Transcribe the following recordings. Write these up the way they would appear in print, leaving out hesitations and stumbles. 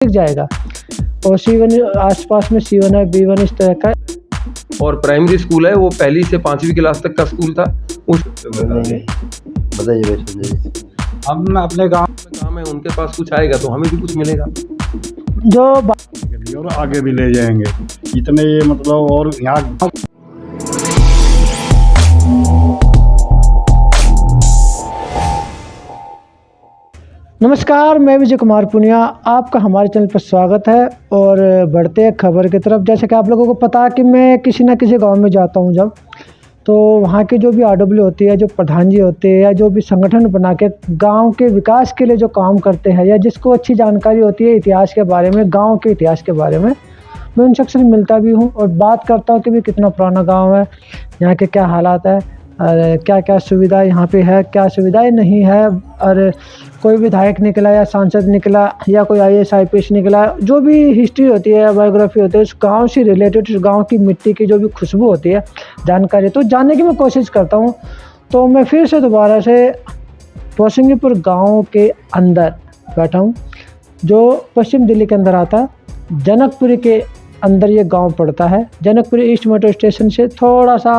दिख जाएगा। और C1 आसपास में C1 है, B1 इस तरह का। और प्राइमरी स्कूल है, वो पहली से 5वीं क्लास तक का स्कूल था। उस बताइए भाई संजय जी। हम अपने गांव में काम है, उनके पास कुछ आएगा तो हमें भी कुछ मिलेगा जो और आगे भी ले जाएंगे इतने ये मतलब। और यहाँ नमस्कार, मैं विजय कुमार पुनिया, आपका हमारे चैनल पर स्वागत है। और बढ़ते हैं खबर की तरफ। जैसे कि आप लोगों को पता है कि मैं किसी ना किसी गांव में जाता हूं जब, तो वहां की जो भी RW होती है, जो प्रधान जी होते हैं, या जो भी संगठन बना के गांव के विकास के लिए जो काम करते हैं, या जिसको अच्छी जानकारी होती है इतिहास के बारे में, गाँव के इतिहास के बारे में, मैं उनसे अक्सर मिलता भी हूँ और बात करता हूँ कि भाई कितना पुराना गाँव है, यहाँ के क्या हालात है, और क्या क्या सुविधा यहाँ पे है, क्या सुविधाएं नहीं है। और कोई विधायक निकला या सांसद निकला या कोई IAS IPS निकला, जो भी हिस्ट्री होती है, बायोग्राफी होती है, उस गांव से रिलेटेड, उस गांव की मिट्टी की जो भी खुशबू होती है, जानकारी, तो जानने की मैं कोशिश करता हूँ। तो मैं फिर से दोबारा से पोसंगीपुर गाँव के अंदर बैठा हूँ, जो पश्चिम दिल्ली के अंदर आता है। जनकपुरी के अंदर ये गांव पड़ता है। जनकपुरी ईस्ट मेट्रो स्टेशन से थोड़ा सा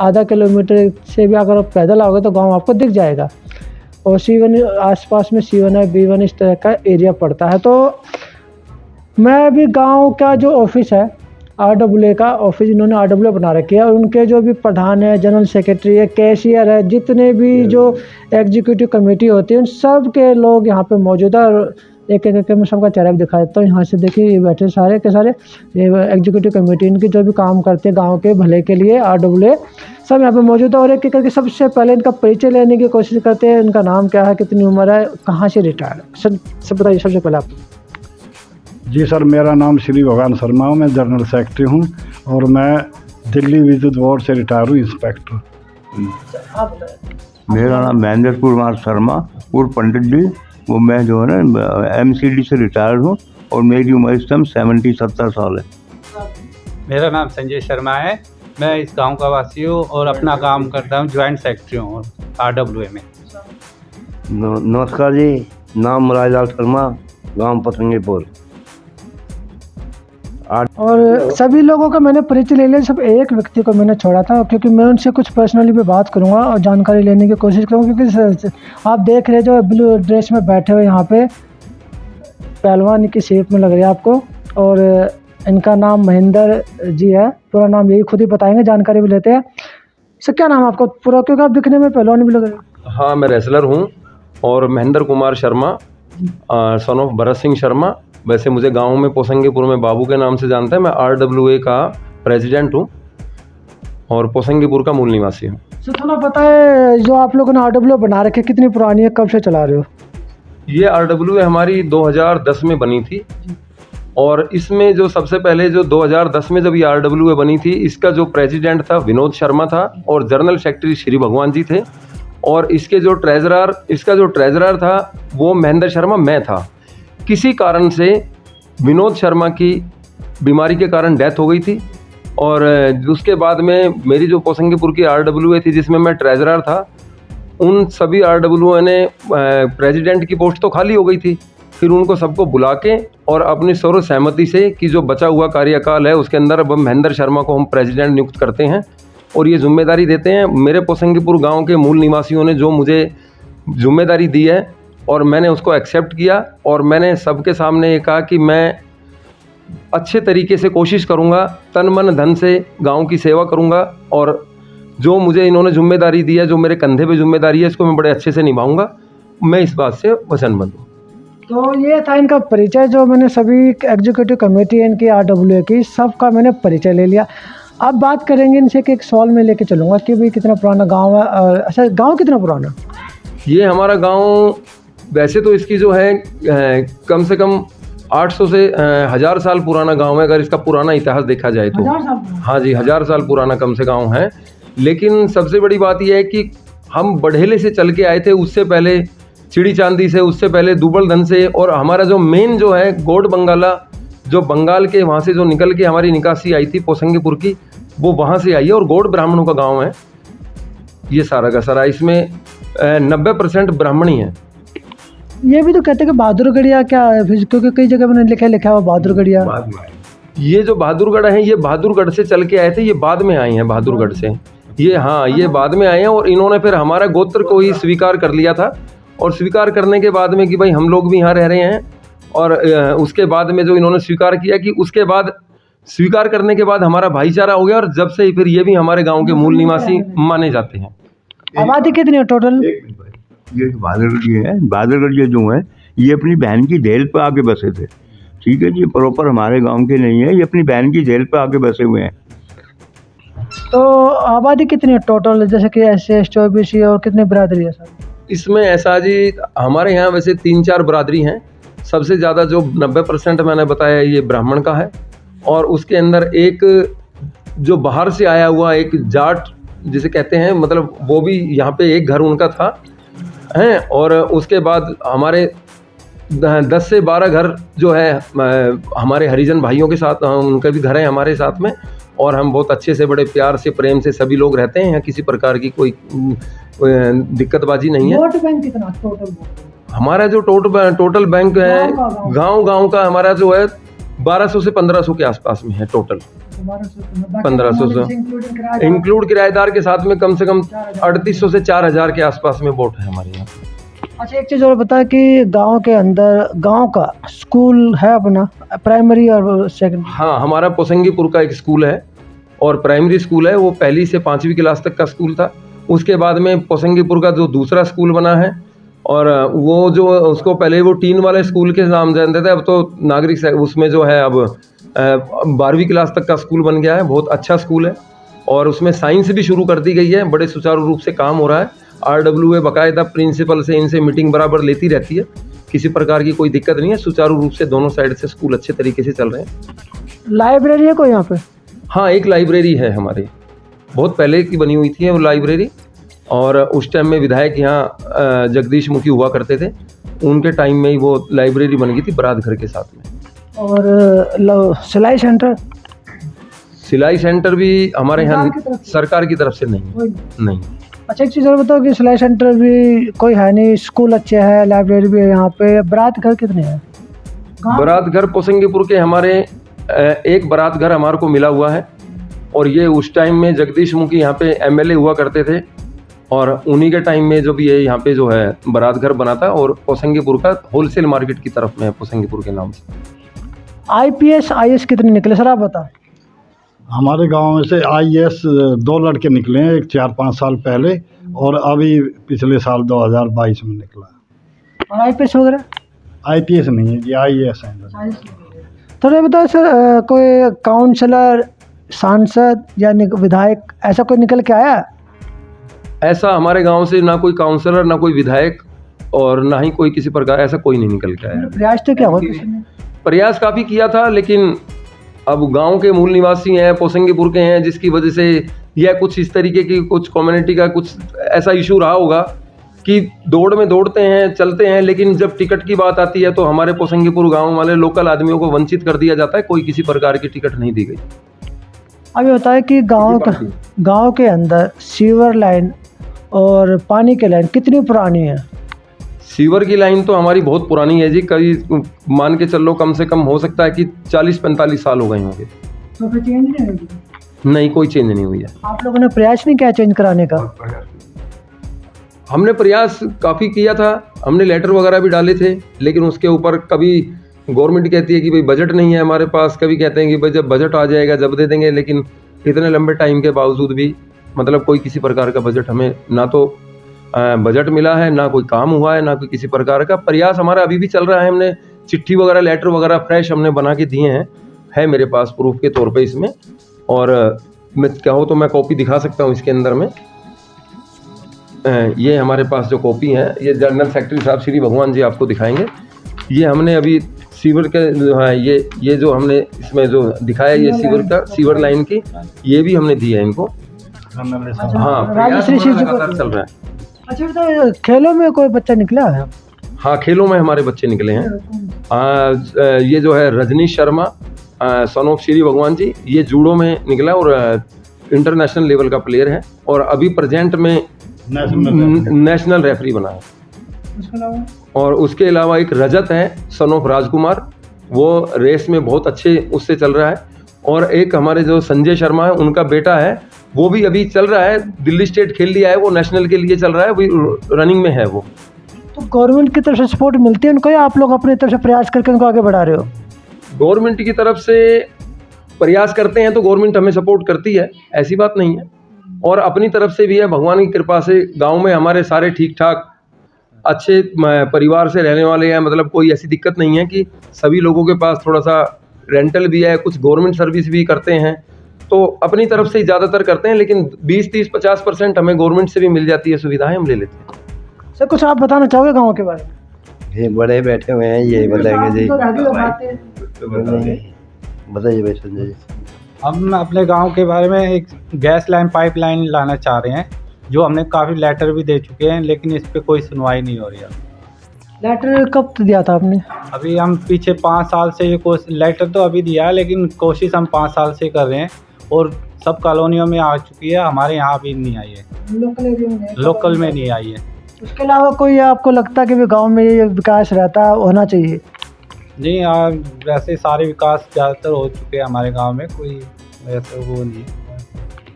आधा किलोमीटर से भी अगर आप पैदल आओगे तो गांव आपको दिख जाएगा। और C1 आसपास में C1 है, B1 इस तरह का एरिया पड़ता है। तो मैं अभी गांव का जो ऑफिस है, RWA का ऑफिस, इन्होंने RWA बना रखी है, और उनके जो भी प्रधान है, जनरल सेक्रेटरी है, कैशियर है, जितने भी जो एग्जीक्यूटिव कमेटी होती है, उन सब के लोग यहाँ पे मौजूद है। और एक एक मैं सबका चेहरा भी दिखा देता हूँ। यहाँ से देखिए, ये बैठे सारे के सारे ये एग्जीक्यूटिव कमेटी, इनकी जो भी काम करते हैं गांव के भले के लिए, RWA सब यहाँ पे मौजूद है। और एक एक करके सबसे पहले इनका परिचय लेने की कोशिश करते हैं। इनका नाम क्या है, कितनी उम्र है, कहाँ से रिटायर है, सब बताइए सबसे पहले आप। जी सर, मेरा नाम श्री भगवान शर्मा, मैं जनरल सेक्रेटरी हूँ और मैं दिल्ली विद्युत बोर्ड से रिटायर हूँ, इंस्पेक्टर। मेरा नाम महेंद्र कुमार शर्मा उर्फ पंडित जी, वो मैं जो है ना MCD से रिटायर्ड हूँ और मेरी उम्र इस टाइम 70 साल है। मेरा नाम संजय शर्मा है, मैं इस गांव का वासी हूँ और अपना काम करता हूँ, ज्वाइंट सेक्रेटरी हूँ RWA में। नमस्कार जी, नाम मुरारीलाल शर्मा, गांव पोसंगीपुर। और सभी लोगों का मैंने परिचय ले लिया, सब एक व्यक्ति को मैंने छोड़ा था, क्योंकि मैं उनसे कुछ पर्सनली भी बात करूंगा और जानकारी लेने की कोशिश करूंगा। क्योंकि आप देख रहे जो ब्लू ड्रेस में बैठे हुए यहाँ पे पहलवान की शेप में लग रही है आपको। और इनका नाम महेंद्र जी है, पूरा नाम यही खुद ही बताएंगे, जानकारी भी लेते हैं। सर क्या नाम है आपका पूरा, क्योंकि आप दिखने में पहलवान भी लग रहे हैं। हाँ, मैं रेसलर हूँ और महेंद्र कुमार शर्मा, सन ऑफ भरत सिंह शर्मा। वैसे मुझे गांव में पोसंगीपुर में बाबू के नाम से जानता है। मैं RWA का प्रेसिडेंट हूँ और पोसंगीपुर का मूल निवासी हूँ। सर थोड़ा पता है, जो आप लोगों ने RWA बना रखे, कितनी पुरानी है, कब से चला रहे हो? ये RWA हमारी 2010 में बनी थी। और इसमें जो सबसे पहले जो 2010 में जब ये RWA बनी थी, इसका जो प्रेसिडेंट था विनोद शर्मा था और जनरल सेक्रेटरी श्री भगवान जी थे। और इसका जो ट्रेजरर था वो महेंद्र शर्मा मैं था। किसी कारण से विनोद शर्मा की बीमारी के कारण डेथ हो गई थी। और उसके बाद में मेरी जो पोसंगीपुर की RWA थी, जिसमें मैं ट्रेजरर था, उन सभी RWA ने प्रेसिडेंट की पोस्ट तो खाली हो गई थी। फिर उनको सबको बुला के और अपनी सर्व सहमति से कि जो बचा हुआ कार्यकाल है उसके अंदर अब महेंद्र शर्मा को हम प्रेसिडेंट नियुक्त करते हैं और ये जिम्मेदारी देते हैं। मेरे पोसंगीपुर गांव के मूल निवासियों ने जो मुझे जिम्मेदारी दी है और मैंने उसको एक्सेप्ट किया। और मैंने सबके सामने ये कहा कि मैं अच्छे तरीके से कोशिश करूंगा, तन मन धन से गांव की सेवा करूंगा, और जो मुझे इन्होंने जिम्मेदारी दी है, जो मेरे कंधे पे जिम्मेदारी है, इसको मैं बड़े अच्छे से निभाऊंगा। मैं इस बात से वचनबद्ध हूँ। तो ये था इनका परिचय, जो मैंने सभी एग्जीक्यूटिव कमेटी है इनकी RWA की, सबका मैंने परिचय ले लिया। अब बात करेंगे इनसे कि एक सवाल में लेके चलूँगा कि भाई कितना पुराना गांव है। और अच्छा, गांव कितना पुराना? ये हमारा गांव वैसे तो इसकी जो है कम से कम 800 से 1000 साल पुराना गांव है, अगर इसका पुराना इतिहास देखा जाए तो। 1000 साल? हाँ जी, 1000 साल पुराना कम से गांव है। लेकिन सबसे बड़ी बात यह है कि हम बड़ेले से चल के आए थे, उससे पहले चिड़ी चांदी से, उससे पहले दुबलधन से। और हमारा जो मेन जो है गोड बंगाला, जो बंगाल के वहाँ से जो निकल के हमारी निकासी आई थी पोसंगीपुर की, वो वहाँ से आई है। और गोड ब्राह्मणों का गाँव है ये सारा का सारा। इसमें 90% ब्राह्मणी है। ये भी तो कहते हैं कि बहादुरगढ़िया क्या है, फिर क्योंकि कई जगह मैंने लिखा हुआ बहादुरगढ़िया। ये जो बहादुरगढ़ हैं, ये बहादुरगढ़ से चल के आए थे, ये बाद में आए हैं बहादुरगढ़ से। ये हाँ, ये बाद में आए हैं और इन्होंने फिर हमारा गोत्र को ही स्वीकार कर लिया था। और स्वीकार करने के बाद में कि भाई हम लोग भी यहाँ रह रहे हैं, और उसके बाद में जो इन्होंने स्वीकार किया कि उसके बाद स्वीकार करने के बाद हमारा भाईचारा हो गया, और जब से फिर ये भी हमारे गांव के मूल निवासी माने जाते हैं। आबादी कितनी है टोटल? ये बहादुरगढ़ जो है, ये अपनी बहन की जेल पे आके बसे थे। ठीक है जी, प्रॉपर हमारे गांव के नहीं है, ये अपनी बहन की जेल पे आके बसे हुए हैं। तो आबादी कितनी है टोटल, जैसे कि SC ST OBC और कितनी बिरादरी है सर? इसमें ऐसा जी, हमारे यहाँ वैसे 3-4 बरादरी हैं। सबसे ज़्यादा जो 90% मैंने बताया ये ब्राह्मण का है, और उसके अंदर एक जो बाहर से आया हुआ एक जाट जिसे कहते हैं, मतलब वो भी यहाँ पे एक घर उनका था हैं। और उसके बाद हमारे 10 से 12 घर जो है हमारे हरिजन भाइयों के साथ, उनके भी घर हैं हमारे साथ में, और हम बहुत अच्छे से, बड़े प्यार से, प्रेम से सभी लोग रहते हैं। किसी प्रकार की कोई दिक्कतबाजी नहीं है। वोट बैंक कितना टोटल? हमारा जो टोटल बैंक है गांव का हमारा जो है 1200 से 1500 के आसपास में है टोटल। 1500 से इंक्लूड किराएदार के साथ में कम से कम 3800 से 4000 के आसपास में वोट है हमारे यहाँ। अच्छा, एक चीज़ और बता कि गांव के अंदर गांव का स्कूल है अपना, प्राइमरी और सेकंड? हाँ, हमारा पोसंगीपुर का एक स्कूल है और प्राइमरी स्कूल है, वो 1ली से 5वीं क्लास तक का स्कूल था। उसके बाद में पोसंगीपुर का जो दूसरा स्कूल बना है, और वो जो उसको पहले वो टीन वाले स्कूल के नाम जानते थे, अब तो नागरिक उसमें जो है अब 12वीं क्लास तक का स्कूल बन गया है। बहुत अच्छा स्कूल है, और उसमें साइंस भी शुरू कर दी गई है। बड़े सुचारू रूप से काम हो रहा है। RWA बाकायदा प्रिंसिपल से इनसे मीटिंग बराबर लेती रहती है, किसी प्रकार की कोई दिक्कत नहीं है। सुचारू रूप से दोनों साइड से स्कूल अच्छे तरीके से चल रहे हैं। लाइब्रेरी है कोई यहाँ पे? हाँ, एक लाइब्रेरी है हमारे, बहुत पहले की बनी हुई थी वो लाइब्रेरी, और उस टाइम में विधायक यहाँ जगदीश मुखी हुआ करते थे, उनके टाइम में ही वो लाइब्रेरी बन गई थी बारात घर के साथ में। और सिलाई सेंटर? सिलाई सेंटर भी हमारे यहाँ सरकार की तरफ से नहीं। अच्छा, एक चीज़ और बताओ कि सिलाई सेंटर भी कोई है नहीं, स्कूल अच्छे है, लाइब्रेरी भी है यहाँ पे, बारात घर कितने हैं? बारात घर पोसंगीपुर के हमारे एक बारात घर हमारे को मिला हुआ है, और ये उस टाइम में जगदीश मुखी यहाँ पे MLA हुआ करते थे, और उन्हीं के टाइम में जो भी है यहाँ पे जो है बारात घर बना था, और पोसंगीपुर का होलसेल मार्केट की तरफ में है पोसंगीपुर के नाम से। IPS IAS कितने निकले सर, आप बता? हमारे गांव में से IAS 2 लड़के निकले हैं, एक 4-5 साल पहले, और अभी पिछले साल 2022 में निकला। और IPS वगैरह? IPS नहीं है जी, IAS है। थोड़ा बताओ सर, कोई काउंसलर, सांसद या विधायक ऐसा कोई निकल के आया? ऐसा हमारे गांव से ना कोई काउंसलर, ना कोई विधायक, और ना ही कोई किसी प्रकार ऐसा कोई नहीं निकल के आया। प्रयास तो क्या हुआ? प्रयास काफ़ी किया था, लेकिन अब गांव के मूल निवासी हैं, पोसंगीपुर के हैं, जिसकी वजह से यह कुछ इस तरीके की कुछ कम्युनिटी का कुछ ऐसा इशू रहा होगा कि दौड़ में दौड़ते हैं, चलते हैं, लेकिन जब टिकट की बात आती है तो हमारे पोसंगीपुर गांव वाले लोकल आदमियों को वंचित कर दिया जाता है, कोई किसी प्रकार की टिकट नहीं दी गई। अभी होता है कि गांव के अंदर सीवर लाइन और पानी की लाइन कितनी पुरानी है? सीवर की लाइन तो हमारी बहुत पुरानी है जी, कई मान के चल लो कम से कम हो सकता है कि 40-45 साल हो गए होंगे। तो फिर चेंज नहीं हुई? नहीं, कोई चेंज नहीं हुई है। आप लोगों ने प्रयास नहीं किया चेंज कराने का? हमने प्रयास काफ़ी किया था, हमने लेटर वगैरह भी डाले थे, लेकिन उसके ऊपर कभी गवर्नमेंट कहती है कि भाई बजट नहीं है हमारे पास, कभी कहते हैं कि भाई जब बजट आ जाएगा जब दे देंगे, लेकिन इतने लंबे टाइम के बावजूद भी मतलब कोई किसी प्रकार का बजट हमें ना तो बजट मिला है, ना कोई काम हुआ है, ना कोई किसी प्रकार का। प्रयास हमारा अभी भी चल रहा है, हमने चिट्ठी वगैरह, लेटर वगैरह फ्रेश हमने बना के दिए हैं, है मेरे पास प्रूफ के तौर पे इसमें, और मैं कहो तो मैं कॉपी दिखा सकता हूँ इसके अंदर में। ये हमारे पास जो कॉपी है, ये जनरल सेक्रेटरी साहब श्री भगवान जी आपको दिखाएंगे। ये हमने अभी सीवर के ये जो हमने इसमें जो दिखाया, ये सीवर का, सीवर लाइन की, ये भी हमने दी है इनको। हाँ, प्रयास लगातार चल रहा है। अच्छा, तो खेलों में कोई बच्चा निकला है? हाँ, खेलों में हमारे बच्चे निकले हैं। ये जो है रजनीश शर्मा, सन ऑफ श्री भगवान जी, ये जूडो में निकला और इंटरनेशनल लेवल का प्लेयर है, और अभी प्रेजेंट में नेशनल रेफरी बना है। और उसके अलावा एक रजत है सन ऑफ राजकुमार, वो रेस में बहुत अच्छे उससे चल रहा है। और एक हमारे जो संजय शर्मा है उनका बेटा है, वो भी अभी चल रहा है, दिल्ली स्टेट खेल लिया है, वो नेशनल के लिए चल रहा है, अभी रनिंग में है वो। तो गवर्नमेंट की तरफ से सपोर्ट मिलती है उनको या आप लोग अपनी तरफ से प्रयास करके उनको आगे बढ़ा रहे हो? गवर्नमेंट की तरफ से प्रयास करते हैं तो गवर्नमेंट हमें सपोर्ट करती है, ऐसी बात नहीं है। और अपनी तरफ से भी है, भगवान की कृपा से गांव में हमारे सारे ठीक ठाक अच्छे परिवार से रहने वाले हैं, मतलब कोई ऐसी दिक्कत नहीं है कि सभी लोगों के पास थोड़ा सा रेंटल भी है, कुछ गवर्नमेंट सर्विस भी करते हैं, तो अपनी तरफ से ही ज़्यादातर करते हैं, लेकिन 20-30-50% हमें गवर्नमेंट से भी मिल जाती है सुविधाएं, हम ले लेते हैं। सर कुछ आप बताना चाहोगे गाँव के बारे में? ये बड़े बैठे हुए हैं, यही बताएंगे जी। तो आगे बताते हैं। बताइए भाई संजय जी। हम अपने गांव के बारे में एक गैस लाइन पाइपलाइन लाना चाह रहे हैं, जो हमने काफ़ी लेटर भी दे चुके हैं, लेकिन इस पे कोई सुनवाई नहीं हो रही है। लेटर कब दिया था आपने? अभी हम पीछे 5 साल से ये लेटर तो अभी दिया है, लेकिन कोशिश हम 5 साल से कर रहे हैं और सब कॉलोनियों में आ चुकी है, हमारे यहाँ अभी नहीं आई है, लोकल एरिया में लोकल में नहीं आई है। उसके अलावा कोई आपको लगता है कि भी गाँव में ये विकास रहता होना चाहिए? नहीं, वैसे सारे विकास ज़्यादातर हो चुके हैं हमारे गांव में, कोई वैसे वो नहीं है।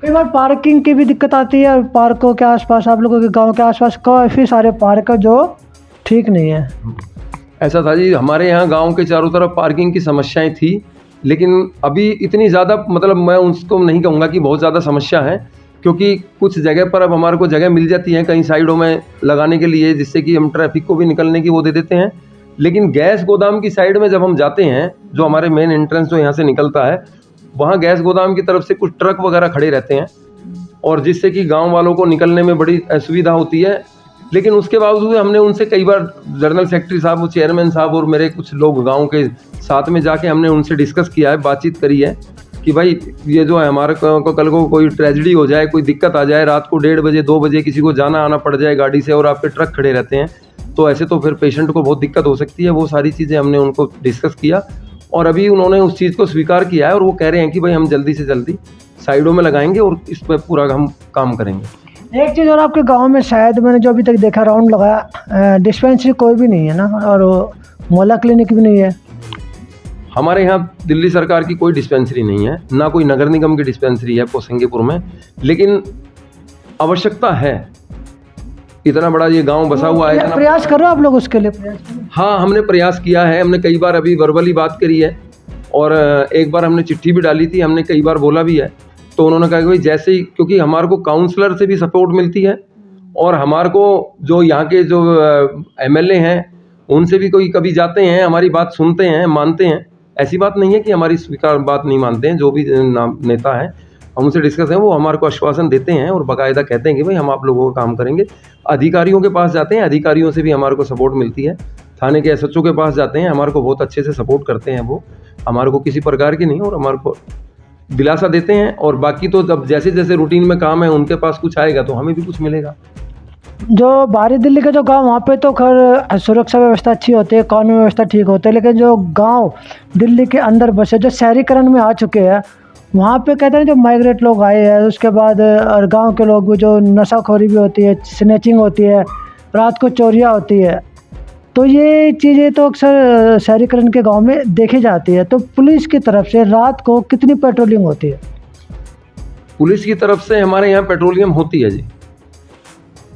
कई बार पार्किंग की भी दिक्कत आती है, और पार्कों के आसपास आप लोगों के गांव के आसपास काफ़ी सारे पार्क है जो ठीक नहीं है। ऐसा था जी, हमारे यहाँ गांव के चारों तरफ पार्किंग की समस्याएं थी, लेकिन अभी इतनी ज़्यादा, मतलब मैं उसको नहीं कहूँगा कि बहुत ज़्यादा समस्या है, क्योंकि कुछ जगह पर अब हमारे को जगह मिल जाती है कई साइडों में लगाने के लिए, जिससे कि हम ट्रैफिक को भी निकलने की वो दे देते हैं। लेकिन गैस गोदाम की साइड में जब हम जाते हैं, जो हमारे मेन एंट्रेंस जो यहाँ से निकलता है, वहाँ गैस गोदाम की तरफ से कुछ ट्रक वगैरह खड़े रहते हैं, और जिससे कि गांव वालों को निकलने में बड़ी असुविधा होती है। लेकिन उसके बावजूद हमने उनसे कई बार जनरल सेक्रेटरी साहब, चेयरमैन साहब और मेरे कुछ लोग गांव के साथ में जाके हमने उनसे डिस्कस किया है, बातचीत करी है कि भाई ये जो है हमारे को कल को कोई ट्रेजिडी हो जाए, कोई दिक्कत आ जाए, रात को 1:30 बजे 2 बजे किसी को जाना आना पड़ जाए गाड़ी से और आपके ट्रक खड़े रहते हैं, तो ऐसे तो फिर पेशेंट को बहुत दिक्कत हो सकती है। वो सारी चीज़ें हमने उनको डिस्कस किया और अभी उन्होंने उस चीज़ को स्वीकार किया है, और वो कह रहे हैं कि भाई हम जल्दी से जल्दी साइडों में लगाएंगे और इस पर पूरा हम काम करेंगे। एक चीज़ और, आपके गांव में शायद मैंने जो अभी तक देखा राउंड लगाया, डिस्पेंसरी कोई भी नहीं है ना, और मोहल्ला क्लिनिक भी नहीं है। हमारे यहाँ दिल्ली सरकार की कोई डिस्पेंसरी नहीं है, ना कोई नगर निगम की डिस्पेंसरी है पोसिंगेपुर में, लेकिन आवश्यकता है। इतना बड़ा ये गांव बसा हुआ है, इतना प्रयास करो आप लोग उसके लिए, प्रयास करो। हाँ, हमने प्रयास किया है, हमने कई बार अभी वर्बली बात करी है, और एक बार हमने चिट्ठी भी डाली थी, हमने कई बार बोला भी है। तो उन्होंने कहा कि भाई जैसे ही, क्योंकि हमारे को काउंसलर से भी सपोर्ट मिलती है, और हमारे को जो यहाँ के जो MLA हैं उनसे भी कोई कभी जाते हैं, हमारी बात सुनते हैं, मानते हैं। ऐसी बात नहीं है कि हमारी स्वीकार बात नहीं मानते हैं, जो भी नेता हैं हम उनसे डिस्कस हैं, वो हमारे को आश्वासन देते हैं और बाकायदा कहते हैं कि भाई हम आप लोगों का काम करेंगे। अधिकारियों के पास जाते हैं, अधिकारियों से भी हमारे को सपोर्ट मिलती है। थाने के SHO के पास जाते हैं, हमारे को बहुत अच्छे से सपोर्ट करते हैं, वो हमारे को किसी प्रकार की नहीं, और हमारे को दिलासा देते हैं। और बाकी तो जब जैसे जैसे रूटीन में काम है उनके पास कुछ आएगा तो हमें भी कुछ मिलेगा। जो बाहरी दिल्ली के जो गांव, वहाँ पे तो खैर सुरक्षा व्यवस्था अच्छी होती है, कानून व्यवस्था ठीक होती है, लेकिन जो गांव दिल्ली के अंदर बसे, जो शहरीकरण में आ चुके हैं, वहाँ पे कहते हैं जो माइग्रेट लोग आए हैं, उसके बाद और गांव के लोग भी, जो नशाखोरी भी होती है, स्नैचिंग होती है, रात को चोरियाँ होती है, तो ये चीज़ें तो अक्सर शहरीकरण के गांव में देखी जाती है। तो पुलिस की तरफ से रात को कितनी पेट्रोलिंग होती है? पुलिस की तरफ से हमारे यहाँ पेट्रोलियम होती है जी,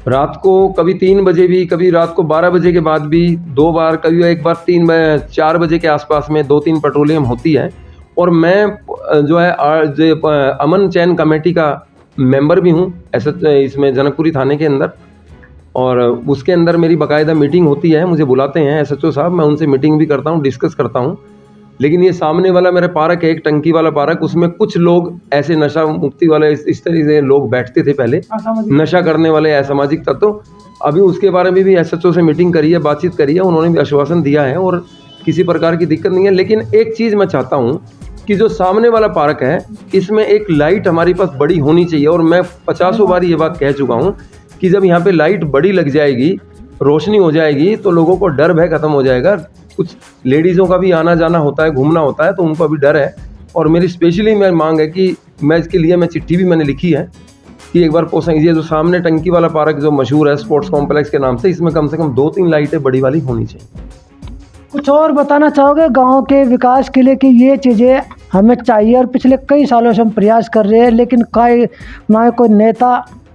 रात को कभी 3 बजे भी, कभी रात को 12 बजे के बाद भी 2 बार, कभी एक बार 4 बजे के आसपास में 2-3 पेट्रोलियम होती है। और मैं जो है अमन चैन कमेटी का मेंबर भी हूँ इसमें जनकपुरी थाने के अंदर, और उसके अंदर मेरी बाकायदा मीटिंग होती है, मुझे बुलाते हैं SHO साहब, मैं उनसे मीटिंग भी करता हूँ, डिस्कस करता हूँ। लेकिन ये सामने वाला मेरा पार्क है, एक टंकी वाला पार्क, उसमें कुछ लोग ऐसे नशा मुक्ति वाले इस तरह से लोग बैठते थे पहले, नशा करने वाले असामाजिक तत्व। अभी उसके बारे में भी SHO से मीटिंग करी है, बातचीत करी है, उन्होंने भी आश्वासन दिया है और किसी प्रकार की दिक्कत नहीं है। लेकिन एक चीज़ मैं चाहता हूँ कि जो सामने वाला पार्क है, इसमें एक लाइट हमारे पास बड़ी होनी चाहिए, और मैं 50 बार ये बात कह चुका हूँ कि जब यहाँ पे लाइट बड़ी लग जाएगी, रोशनी हो जाएगी, तो लोगों को डर भय खत्म हो जाएगा। कुछ लेडीज़ों का भी आना जाना होता है, घूमना होता है, तो उनको अभी डर है। और मेरी स्पेशली मैं मांग है कि मैं इसके लिए, मैं चिट्ठी भी मैंने लिखी है इसकी एक बार पोसा, ये जो सामने टंकी वाला पार्क जो मशहूर है स्पोर्ट्स कॉम्प्लेक्स के नाम से, इसमें कम से कम 2-3 लाइटें बड़ी वाली होनी चाहिए। कुछ और बताना चाहोगे गांव के विकास के लिए कि ये चीज़ें हमें चाहिए और पिछले कई सालों से हम प्रयास कर रहे हैं, लेकिन ना कोई नेता,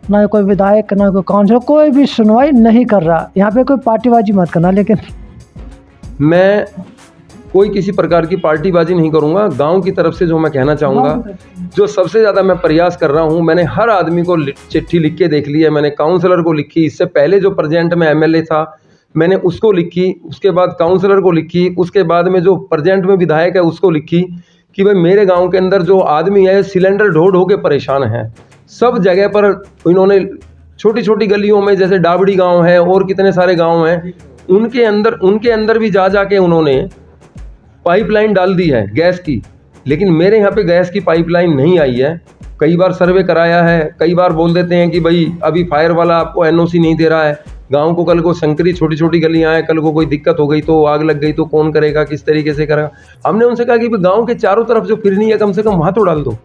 ना कोई विधायक, ना कोई काउंसिलर, कोई भी सुनवाई नहीं कर रहा। यहाँ पे कोई पार्टीबाजी मत करना, लेकिन मैं कोई किसी प्रकार की पार्टीबाजी नहीं करूंगा। गांव की तरफ से जो मैं कहना चाहूँगा, जो सबसे ज़्यादा मैं प्रयास कर रहा हूँ, मैंने हर आदमी को चिट्ठी लिख के देख ली है। मैंने काउंसलर को लिखी, इससे पहले जो प्रेजेंट में एमएलए था मैंने उसको लिखी, उसके बाद काउंसलर को लिखी, उसके बाद में जो प्रेजेंट में विधायक है उसको लिखी कि भाई मेरे गांव के अंदर जो आदमी है सिलेंडर ढो ढो के परेशान है। सब जगह पर इन्होंने छोटी छोटी गलियों में, जैसे डाबड़ी गांव है और कितने सारे गांव हैं, उनके अंदर भी जा के उन्होंने पाइपलाइन डाल दी है गैस की, लेकिन मेरे यहाँ पे गैस की पाइपलाइन नहीं आई है। कई बार सर्वे कराया है, कई बार बोल देते हैं कि भाई अभी फायर वाला आपको एनओसी नहीं दे रहा है। गांव को कल को संकरी छोटी छोटी गलियां हैं, कल को कोई दिक्कत हो गई तो आग लग गई तो कौन करेगा, किस तरीके से करेगा। हमने उनसे कहा कि गांव के चारों तरफ जो फिरनी है कम से कम वहां तो डाल दो,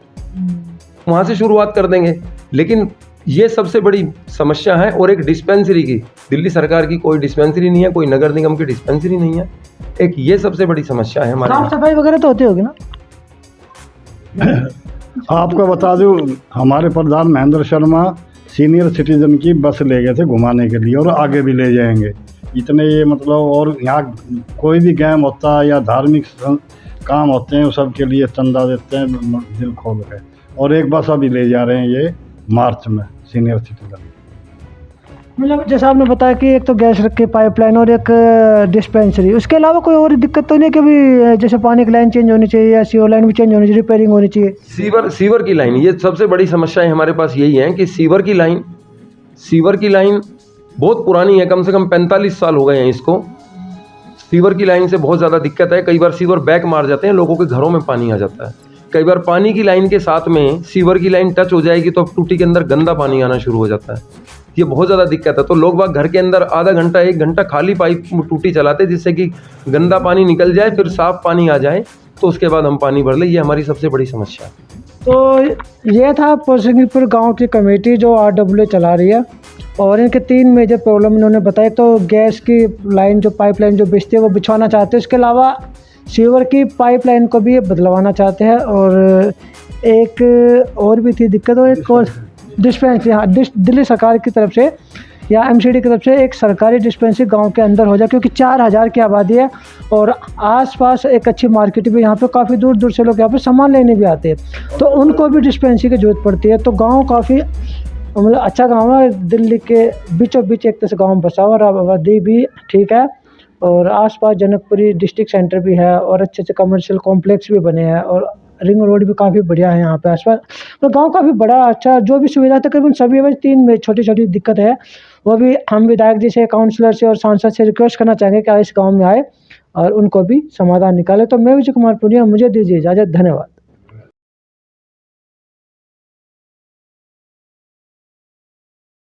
वहां से शुरुआत कर देंगे। लेकिन ये सबसे बड़ी समस्या है। और एक डिस्पेंसरी की, दिल्ली सरकार की कोई डिस्पेंसरी नहीं है, कोई नगर निगम की डिस्पेंसरी नहीं है। एक ये सबसे बड़ी समस्या है हमारे। साफ सफाई वगैरह तो होती होगी ना? आपको बता दूं, हमारे प्रधान महेंद्र शर्मा सीनियर सिटीजन की बस ले गए थे घुमाने के लिए, और आगे भी ले जाएंगे। इतने ये मतलब, और यहाँ कोई भी गेम होता है या धार्मिक काम होते हैं, उस सब के लिए चंदा देते हैं दिल खोल के। और एक बस अभी ले जा रहे हैं ये मार्च में सीनियर सिटीजन। मतलब जैसा आपने बताया कि एक तो गैस रख के पाइपलाइन और एक डिस्पेंसरी, उसके अलावा कोई और दिक्कत तो नहीं कि भी जैसे पानी की लाइन चेंज होनी चाहिए या सीवर लाइन भी चेंज होनी चाहिए, रिपेयरिंग होनी चाहिए? सीवर की लाइन, ये सबसे बड़ी समस्याएं हमारे पास यही है कि सीवर की लाइन बहुत पुरानी है, कम से कम 45 साल हो गए हैं इसको। सीवर की लाइन से बहुत ज़्यादा दिक्कत है। कई बार सीवर बैक मार जाते हैं, लोगों के घरों में पानी आ जाता है। कई बार पानी की लाइन के साथ में सीवर की लाइन टच हो जाएगी तो अब टूटी के अंदर गंदा पानी आना शुरू हो जाता है। ये बहुत ज़्यादा दिक्कत है। तो लोग बाग घर के अंदर आधा घंटा 1 घंटा खाली पाइप टूटी चलाते, जिससे कि गंदा पानी निकल जाए, फिर साफ पानी आ जाए, तो उसके बाद हम पानी भर लें। ये हमारी सबसे बड़ी समस्या है। तो ये था पोसिंगपुर गांव की कमेटी जो RWA चला रही है, और इनके 3 मेजर प्रॉब्लम इन्होंने बताए। तो गैस की लाइन, जो पाइपलाइन जो बिछती है वो बिछवाना चाहते हैं, इसके अलावा सीवर की पाइपलाइन को भी ये बदलवाना चाहते हैं, और एक और भी थी दिक्कत, और एक और डिस्पेंसरी, हाँ, दिल्ली सरकार की तरफ से या MCD की तरफ से एक सरकारी डिस्पेंसरी गांव के अंदर हो जाए, क्योंकि 4000 की आबादी है और आसपास एक अच्छी मार्केट भी, यहाँ पे काफ़ी दूर दूर से लोग यहाँ पे सामान लेने भी आते हैं, तो उनको भी डिस्पेंसरी की ज़रूरत पड़ती है। तो गांव काफ़ी मतलब अच्छा गांव है, दिल्ली के बीचों बीच एक तरह से गाँव बसा हुआ, और आबादी भी ठीक है, और आसपास जनकपुरी डिस्ट्रिक्ट सेंटर भी है, और अच्छे अच्छे कमर्शियल कॉम्प्लेक्स भी बने हैं, और रिंग रोड भी काफ़ी बढ़िया है यहाँ पे आसपास। तो गांव काफ़ी बड़ा, अच्छा, जो भी सुविधा तकरीबन सभी है। 3 में छोटी छोटी दिक्कत है, वो भी हम विधायक जी से, काउंसलर से और सांसद से रिक्वेस्ट करना चाहेंगे कि इस गाँव में आए और उनको भी समाधान निकाले। तो मैं विजय कुमार पुनिया, मुझे दीजिए इजाज़त। धन्यवाद।